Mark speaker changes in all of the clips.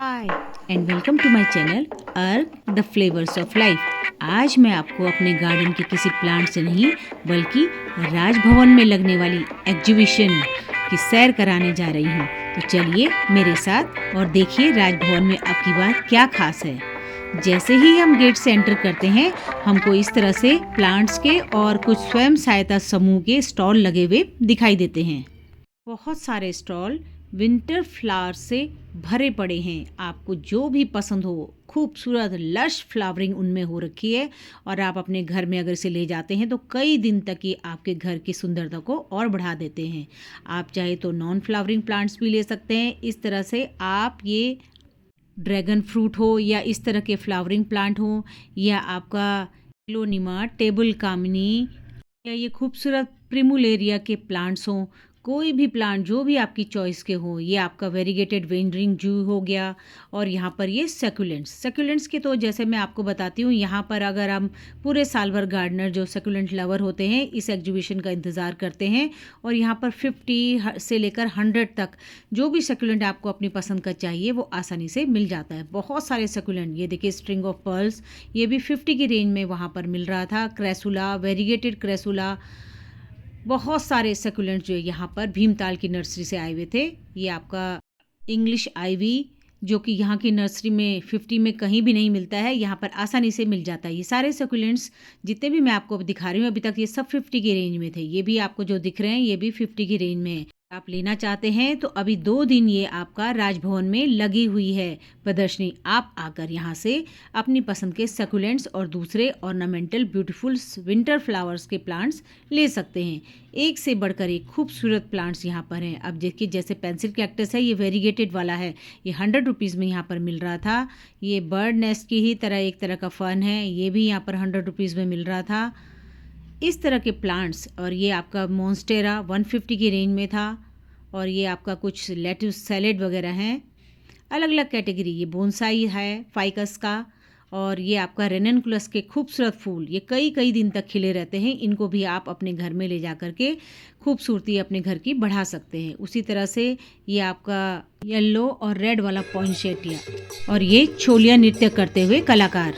Speaker 1: Hi and welcome to my channel earth the flavours of life. आज मैं आपको अपने गार्डन के किसी प्लांट से नहीं बल्कि राजभवन में लगने वाली एग्जीबिशन की सैर कराने जा रही हूँ। तो चलिए मेरे साथ और देखिए राजभवन में अब की बार क्या खास है। जैसे ही हम गेट से एंटर करते हैं हमको इस तरह से प्लांट्स के और कुछ स्वयं सहायता समूह के स्टॉल लगे हुए दिखाई देते हैं। बहुत सारे स्टॉल विंटर फ्लावर से भरे पड़े हैं। आपको जो भी पसंद हो, खूबसूरत लश फ्लावरिंग उनमें हो रखी है और आप अपने घर में अगर इसे ले जाते हैं तो कई दिन तक ये आपके घर की सुंदरता को और बढ़ा देते हैं। आप चाहे तो नॉन फ्लावरिंग प्लांट्स भी ले सकते हैं। इस तरह से आप ये ड्रैगन फ्रूट हो या इस तरह के फ्लावरिंग प्लांट हो या आपका क्लोनिमा टेबल कामिनी या ये खूबसूरत प्रिमुलेरिया के प्लांट्स हों, कोई भी प्लांट जो भी आपकी चॉइस के हो, ये आपका वेरीगेटेड वेंडरिंग जू हो गया। और यहाँ पर ये सेकुलेंट्स के तो जैसे मैं आपको बताती हूँ, यहाँ पर अगर हम पूरे साल भर गार्डनर जो सेकुलेंट लवर होते हैं इस एग्जीबिशन का इंतज़ार करते हैं। और यहाँ पर 50 से लेकर 100 तक जो भी सेकुलेंट आपको अपनी पसंद का चाहिए वो आसानी से मिल जाता है। बहुत सारे सेकुलेंट, ये देखिए स्ट्रिंग ऑफ पर्ल्स, ये भी 50 की रेंज में वहाँ पर मिल रहा था। क्रेसुला, वेरीगेटेड क्रेसुला, बहुत सारे सेकुलेंट जो यहाँ पर भीमताल की नर्सरी से आए हुए थे। ये आपका इंग्लिश आईवी जो कि यहाँ की नर्सरी में 50 में कहीं भी नहीं मिलता है, यहाँ पर आसानी से मिल जाता है। ये सारे सेकुलेंट्स जितने भी मैं आपको दिखा रही हूँ अभी तक ये सब 50 की रेंज में थे। ये भी आपको जो दिख रहे हैं ये भी 50 की रेंज में है। आप लेना चाहते हैं तो अभी 2 दिन ये आपका राजभवन में लगी हुई है प्रदर्शनी। आप आकर यहाँ से अपनी पसंद के सकुलेंट्स और दूसरे ऑर्नामेंटल ब्यूटीफुल विंटर फ्लावर्स के प्लांट्स ले सकते हैं। एक से बढ़कर एक खूबसूरत प्लांट्स यहाँ पर हैं। अब देखिए जैसे पेंसिल कैक्टस है, ये वेरीगेटेड वाला है, ये 100 रुपीज़ में यहाँ पर मिल रहा था। ये बर्ड नेस्ट की ही तरह एक तरह का फन है, ये भी यहाँ पर 100 रुपीज़ में मिल रहा था। इस तरह के प्लांट्स, और ये आपका मॉन्स्टेरा 150 की रेंज में था। और ये आपका कुछ लेट्यूस सैलेड वगैरह हैं, अलग अलग कैटेगरी। ये बोनसाई है फाइकस का, और ये आपका रेननकुलस के खूबसूरत फूल, ये कई कई दिन तक खिले रहते हैं। इनको भी आप अपने घर में ले जा कर के खूबसूरती अपने घर की बढ़ा सकते हैं। उसी तरह से ये आपका येलो और रेड वाला पॉइंसेटिया, और ये छोलिया नृत्य करते हुए कलाकार।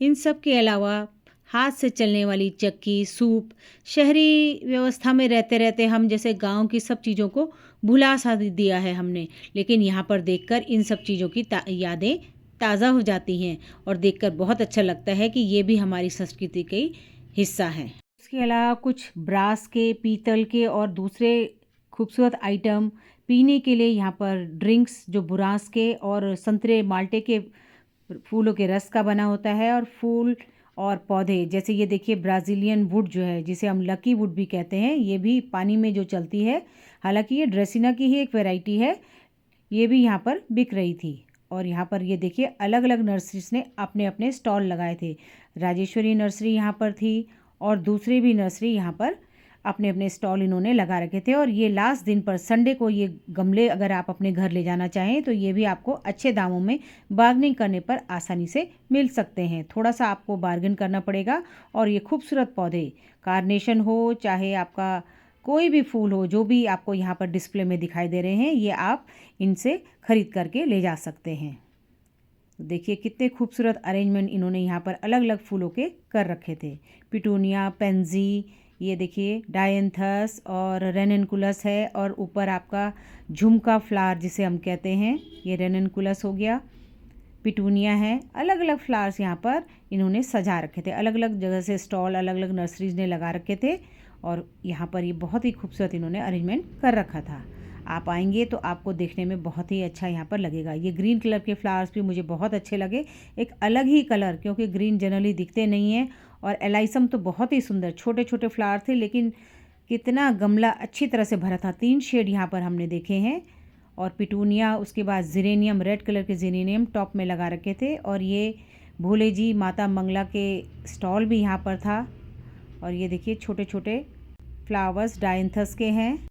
Speaker 1: इन सब के अलावा हाथ से चलने वाली चक्की, सूप, शहरी व्यवस्था में रहते रहते हम जैसे गांव की सब चीज़ों को भुला सा दिया है हमने। लेकिन यहाँ पर देखकर इन सब चीज़ों की यादें ताज़ा हो जाती हैं और देखकर बहुत अच्छा लगता है कि ये भी हमारी संस्कृति का ही हिस्सा है। इसके अलावा कुछ ब्रास के, पीतल के और दूसरे खूबसूरत आइटम, पीने के लिए यहाँ पर ड्रिंक्स जो बुरांस के और संतरे माल्टे के फूलों के रस का बना होता है, और फूल और पौधे जैसे ये देखिए ब्राज़ीलियन वुड जो है जिसे हम लकी वुड भी कहते हैं, ये भी पानी में जो चलती है। हालांकि ये ड्रेसिना की ही एक वैरायटी है, ये भी यहाँ पर बिक रही थी। और यहाँ पर ये देखिए अलग अलग नर्सरीज ने अपने अपने स्टॉल लगाए थे। राजेश्वरी नर्सरी यहाँ पर थी और दूसरी भी नर्सरी यहाँ पर अपने अपने स्टॉल इन्होंने लगा रखे थे। और ये लास्ट दिन पर संडे को ये गमले अगर आप अपने घर ले जाना चाहें तो ये भी आपको अच्छे दामों में बार्गेनिंग करने पर आसानी से मिल सकते हैं। थोड़ा सा आपको बार्गेन करना पड़ेगा। और ये खूबसूरत पौधे, कार्नेशन हो चाहे आपका कोई भी फूल हो, जो भी आपको यहाँ पर डिस्प्ले में दिखाई दे रहे हैं, ये आप इनसे ख़रीद करके ले जा सकते हैं। देखिए कितने खूबसूरत अरेंजमेंट इन्होंने यहाँ पर अलग अलग फूलों के कर रखे थे। पिटूनिया, पेंजी, ये देखिए डायंथस और रेननकुलस है, और ऊपर आपका झुमका फ्लावर जिसे हम कहते हैं, ये रेननकुलस हो गया। पिटूनिया है, अलग अलग फ्लावर्स यहाँ पर इन्होंने सजा रखे थे। अलग अलग जगह से स्टॉल अलग अलग नर्सरीज ने लगा रखे थे और यहाँ पर ये बहुत ही खूबसूरत इन्होंने अरेंजमेंट कर रखा था। आप आएंगे तो आपको देखने में बहुत ही अच्छा यहाँ पर लगेगा। ये ग्रीन कलर के फ्लावर्स भी मुझे बहुत अच्छे लगे, एक अलग ही कलर, क्योंकि ग्रीन जनरली दिखते नहीं हैं। और एलाइसम तो बहुत ही सुंदर छोटे छोटे फ्लावर थे, लेकिन कितना गमला अच्छी तरह से भरा था। 3 शेड यहाँ पर हमने देखे हैं। और पिटूनिया, उसके बाद जिरेनियम, रेड कलर के जिरेनियम टॉप में लगा रखे थे। और ये भोले जी माता मंगला के स्टॉल भी यहाँ पर था। और ये देखिए छोटे छोटे फ्लावर्स डायंथस के हैं।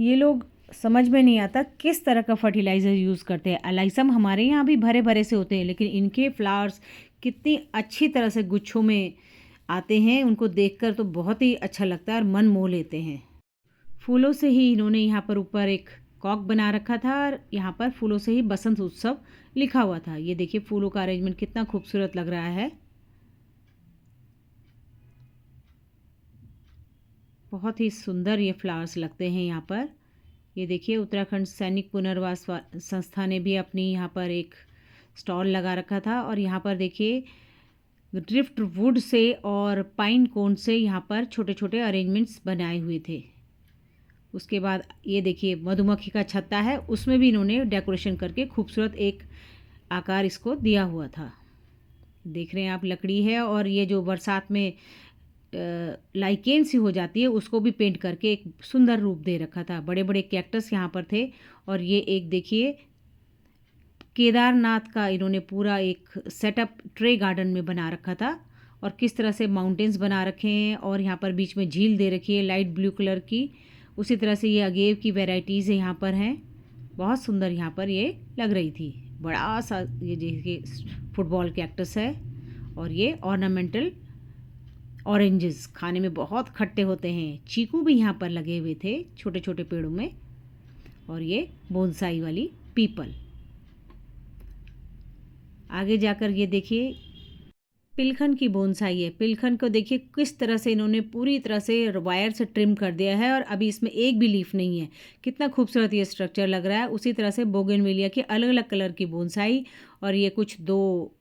Speaker 1: ये लोग समझ में नहीं आता किस तरह का फर्टिलाइज़र यूज़ करते हैं। अलाइसम हमारे यहाँ भी भरे भरे से होते हैं, लेकिन इनके फ्लावर्स कितनी अच्छी तरह से गुच्छों में आते हैं, उनको देखकर तो बहुत ही अच्छा लगता है और मन मोह लेते हैं। फूलों से ही इन्होंने यहाँ पर ऊपर एक कॉक बना रखा था और यहाँ पर फूलों से ही बसंत उत्सव लिखा हुआ था। ये देखिए फूलों का अरेंजमेंट कितना खूबसूरत लग रहा है। बहुत ही सुंदर ये फ्लावर्स लगते हैं यहाँ पर। ये देखिए उत्तराखंड सैनिक पुनर्वास संस्था ने भी अपनी यहाँ पर एक स्टॉल लगा रखा था। और यहाँ पर देखिए ड्रिफ्ट वुड से और पाइन कोन से यहाँ पर छोटे छोटे अरेंजमेंट्स बनाए हुए थे। उसके बाद ये देखिए मधुमक्खी का छत्ता है, उसमें भी इन्होंने डेकोरेशन करके खूबसूरत एक आकार इसको दिया हुआ था। देख रहे हैं आप, लकड़ी है और ये जो बरसात में लाइकेन सी हो जाती है उसको भी पेंट करके एक सुंदर रूप दे रखा था। बड़े बड़े कैक्टस यहाँ पर थे। और ये एक देखिए केदारनाथ का इन्होंने पूरा एक सेटअप ट्रे गार्डन में बना रखा था। और किस तरह से माउंटेन्स बना रखे हैं और यहाँ पर बीच में झील दे रखी है लाइट ब्लू कलर की। उसी तरह से ये अगेव की वैरायटीज़ यहाँ पर हैं। बहुत सुंदर यहाँ पर ये लग रही थी। बड़ा सा ये देखिए फुटबॉल कैक्टस है। और ये ऑर्नामेंटल ऑरेंजेस खाने में बहुत खट्टे होते हैं। चीकू भी यहाँ पर लगे हुए थे छोटे छोटे पेड़ों में। और ये बोनसाई वाली पीपल। आगे जाकर ये देखिए पिलखन की बोनसाई है। पिलखन को देखिए किस तरह से इन्होंने पूरी तरह से वायर से ट्रिम कर दिया है और अभी इसमें एक भी लीफ नहीं है। कितना खूबसूरत ये स्ट्रक्चर लग रहा है। उसी तरह से बोगनविलिया की अलग अलग कलर की बोनसाई। और ये कुछ दो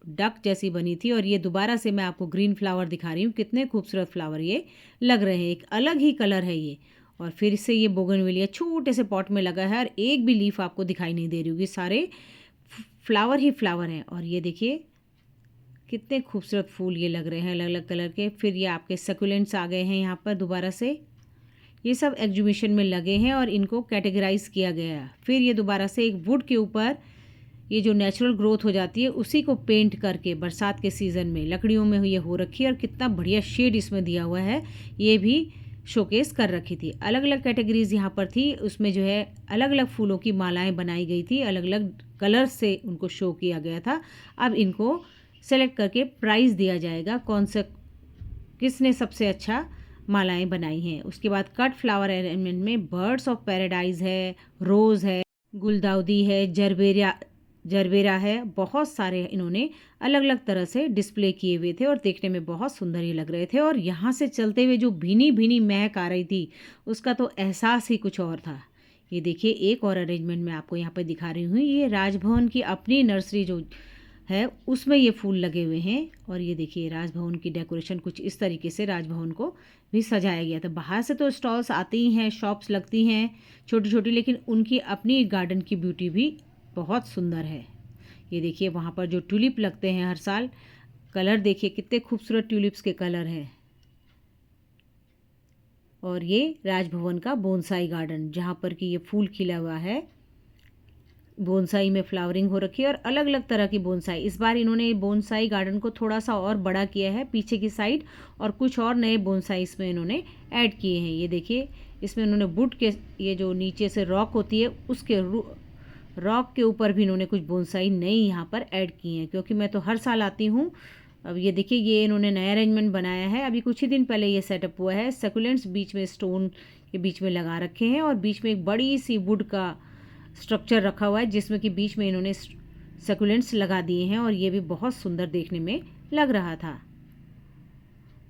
Speaker 1: डक जैसी बनी थी। और ये दोबारा से मैं आपको ग्रीन फ्लावर दिखा रही हूँ। कितने खूबसूरत फ्लावर ये लग रहे हैं, एक अलग ही कलर है ये। और फिर से ये बोगनविलिया छोटे से पॉट में लगा है और एक भी लीफ आपको दिखाई नहीं दे रही होगी, सारे फ्लावर ही फ्लावर हैं। और ये देखिए कितने खूबसूरत फूल ये लग रहे हैं अलग अलग कलर के। फिर ये आपके सकुलेंट्स आ गए हैं यहाँ पर दोबारा से। ये सब एग्जीबिशन में लगे हैं और इनको कैटेगराइज किया गया है। फिर ये दोबारा से एक वुड के ऊपर ये जो नेचुरल ग्रोथ हो जाती है उसी को पेंट करके बरसात के सीज़न में लकड़ियों में ये हो रखी है। और कितना बढ़िया शेड इसमें दिया हुआ है। ये भी शोकेस कर रखी थी। अलग अलग कैटेगरीज यहाँ पर थी। उसमें जो है अलग अलग फूलों की मालाएँ बनाई गई थी, अलग अलग कलर से उनको शो किया गया था। अब इनको सेलेक्ट करके प्राइज़ दिया जाएगा कौन सा किसने सबसे अच्छा मालाएं बनाई हैं। उसके बाद कट फ्लावर अरेंजमेंट में बर्ड्स ऑफ पैराडाइज है, रोज़ है, गुलदाउदी है, जरबेरा है। बहुत सारे इन्होंने अलग अलग तरह से डिस्प्ले किए हुए थे और देखने में बहुत सुंदर ही लग रहे थे। और यहाँ से चलते हुए जो भीनी भीनी महक आ रही थी उसका तो एहसास ही कुछ और था। ये देखिए एक और अरेंजमेंट मैं आपको यहाँ पर दिखा रही हूँ। ये राजभवन की अपनी नर्सरी जो है उसमें ये फूल लगे हुए हैं। और ये देखिए राजभवन की डेकोरेशन कुछ इस तरीके से राजभवन को भी सजाया गया था। बाहर से तो स्टॉल्स आती ही हैं, शॉप्स लगती हैं छोटी छोटी, लेकिन उनकी अपनी गार्डन की ब्यूटी भी बहुत सुंदर है। ये देखिए वहाँ पर जो ट्यूलिप लगते हैं हर साल, कलर देखिए कितने खूबसूरत ट्यूलिप्स के कलर हैं। और ये राजभवन का बोनसाई गार्डन जहाँ पर कि ये फूल खिला हुआ है। बोनसाई में फ्लावरिंग हो रखी है और अलग अलग तरह की बोनसाई। इस बार इन्होंने बोनसाई गार्डन को थोड़ा सा और बड़ा किया है पीछे की साइड, और कुछ और नए बोनसाई इसमें इन्होंने ऐड किए हैं। ये देखिए इसमें इन्होंने वुड के ये जो नीचे से रॉक होती है उसके रॉक के ऊपर भी इन्होंने कुछ बोनसाई नई यहाँ पर ऐड की हैं, क्योंकि मैं तो हर साल आती हूँ। अब ये देखिए ये इन्होंने नया अरेंजमेंट बनाया है, अभी कुछ ही दिन पहले ये सेटअप हुआ है। सकुलेंट्स बीच में स्टोन के बीच में लगा रखे हैं और बीच में एक बड़ी सी वुड का स्ट्रक्चर रखा हुआ है जिसमें कि बीच में इन्होंने सकुलेंट्स लगा दिए हैं। और ये भी बहुत सुंदर देखने में लग रहा था।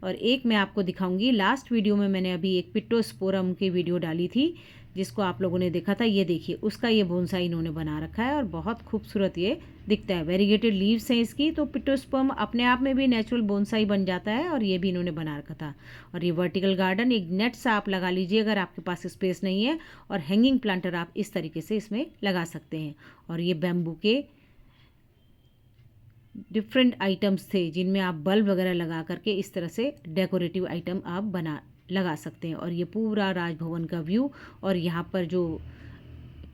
Speaker 1: और एक मैं आपको दिखाऊंगी, लास्ट वीडियो में मैंने अभी एक पिट्टोस्पोरम की वीडियो डाली थी जिसको आप लोगों ने देखा था। ये देखिए उसका ये बोनसाई इन्होंने बना रखा है और बहुत खूबसूरत ये दिखता है। वेरीगेटेड लीव्स हैं इसकी, तो पिट्टोस्पोरम अपने आप में भी नेचुरल बोनसाई बन जाता है। और ये भी इन्होंने बना रखा था। और ये वर्टिकल गार्डन एक नेट सा आप लगा लीजिए अगर आपके पास स्पेस नहीं है, और हैंगिंग प्लांटर आप इस तरीके से इसमें लगा सकते हैं। और ये बैम्बू के डिफरेंट आइटम्स थे जिनमें आप बल्ब वगैरह लगा करके इस तरह से डेकोरेटिव आइटम आप लगा सकते हैं। और ये पूरा राजभवन का व्यू, और यहाँ पर जो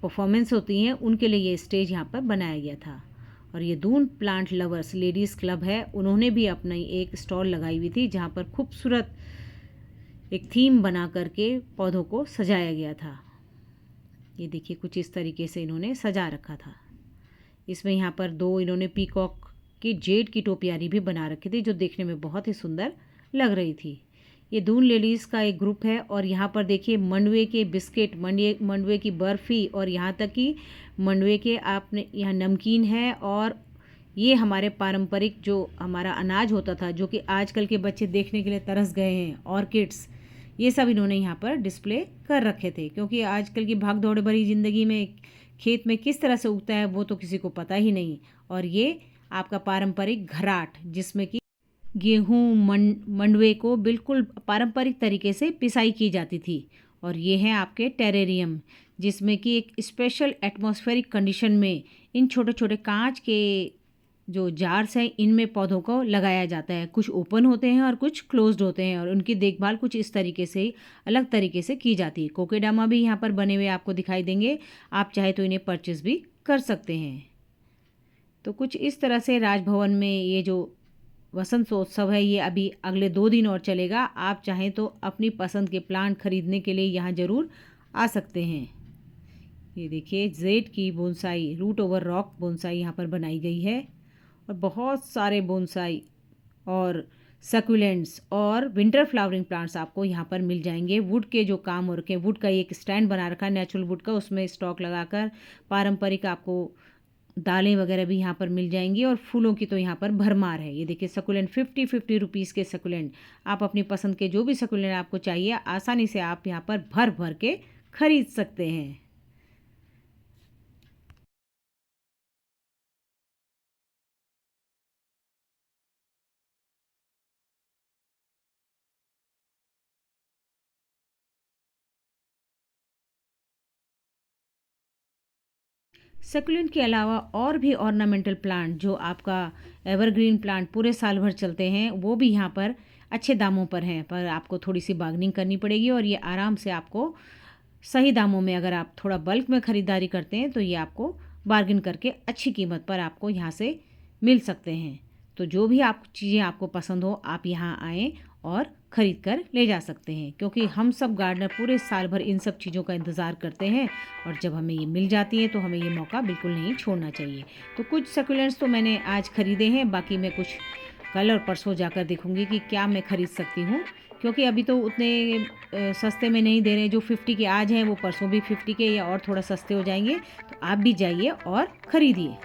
Speaker 1: परफॉर्मेंस होती हैं उनके लिए ये स्टेज यहाँ पर बनाया गया था। और ये Doon plant lovers ladies club है, उन्होंने भी अपनी एक स्टॉल लगाई हुई थी जहाँ पर खूबसूरत एक थीम बना करके पौधों को सजाया गया था। ये देखिए कुछ इस तरीके से इन्होंने सजा रखा था। इसमें यहाँ पर 2 इन्होंने पीकॉक की जेड की टोपियारी भी बना रखी थी जो देखने में बहुत ही सुंदर लग रही थी। ये दून लेडीज़ का एक ग्रुप है और यहाँ पर देखिए मंडवे के बिस्किट, मंडवे की बर्फ़ी और यहाँ तक कि मंडवे के आपने यहाँ नमकीन है। और ये हमारे पारंपरिक जो हमारा अनाज होता था जो कि आजकल के बच्चे देखने के लिए तरस गए हैं, ऑर्किड्स, ये सब इन्होंने यहाँ पर डिस्प्ले कर रखे थे क्योंकि आजकल की भाग दौड़ भरी ज़िंदगी में खेत में किस तरह से उगता है वो तो किसी को पता ही नहीं। और ये आपका पारंपरिक घराट जिसमें कि गेहूँ मंडवे को बिल्कुल पारंपरिक तरीके से पिसाई की जाती थी। और ये हैं आपके टेरेरियम जिसमें कि एक स्पेशल एटमॉस्फेरिक कंडीशन में इन छोटे छोटे कांच के जो जार्स हैं इनमें पौधों को लगाया जाता है। कुछ ओपन होते हैं और कुछ क्लोज्ड होते हैं और उनकी देखभाल कुछ इस तरीके से अलग तरीके से की जाती है। कोकेडामा भी यहाँ पर बने हुए आपको दिखाई देंगे, आप चाहे तो इन्हें परचेज़ भी कर सकते हैं। तो कुछ इस तरह से राजभवन में ये जो वसंतोत्सव है ये अभी अगले 2 दिन और चलेगा। आप चाहें तो अपनी पसंद के प्लांट खरीदने के लिए यहाँ ज़रूर आ सकते हैं। ये देखिए जेड की bonsai, root over rock bonsai यहाँ पर बनाई गई है और बहुत सारे बोनसाई और सक्यूलेंट्स और विंटर फ्लावरिंग प्लांट्स आपको यहाँ पर मिल जाएंगे। वुड के जो काम हो रखे हैं, वुड का एक स्टैंड बना रखा है नेचुरल वुड का, उसमें स्टॉक लगाकर पारंपरिक आपको दालें वगैरह भी यहाँ पर मिल जाएंगी और फूलों की तो यहाँ पर भरमार है। ये देखिए सकुलेंट 50 रुपीज़ के सकुलेंट, आप अपनी पसंद के जो भी सकुलेंट आपको चाहिए आसानी से आप यहाँ पर भर भर के खरीद सकते हैं। सकुलेंट के अलावा और भी ऑर्नामेंटल प्लांट जो आपका एवरग्रीन प्लांट पूरे साल भर चलते हैं वो भी यहाँ पर अच्छे दामों पर हैं, पर आपको थोड़ी सी बार्गेनिंग करनी पड़ेगी और ये आराम से आपको सही दामों में, अगर आप थोड़ा बल्क में ख़रीदारी करते हैं तो ये आपको बार्गेन करके अच्छी कीमत पर आपको यहाँ से मिल सकते हैं। तो जो भी आप चीज़ें आपको पसंद हो आप यहाँ आएँ और ख़रीद कर ले जा सकते हैं क्योंकि हम सब गार्डनर पूरे साल भर इन सब चीज़ों का इंतज़ार करते हैं और जब हमें ये मिल जाती है तो हमें ये मौका बिल्कुल नहीं छोड़ना चाहिए। तो कुछ सकुलेंट्स तो मैंने आज ख़रीदे हैं, बाकी मैं कुछ कल और परसों जाकर देखूंगी कि क्या मैं ख़रीद सकती हूँ क्योंकि अभी तो उतने सस्ते में नहीं दे रहे। जो 50 के आज हैं वो परसों भी 50 के या और थोड़ा सस्ते हो जाएंगे। तो आप भी जाइए और ख़रीदिए।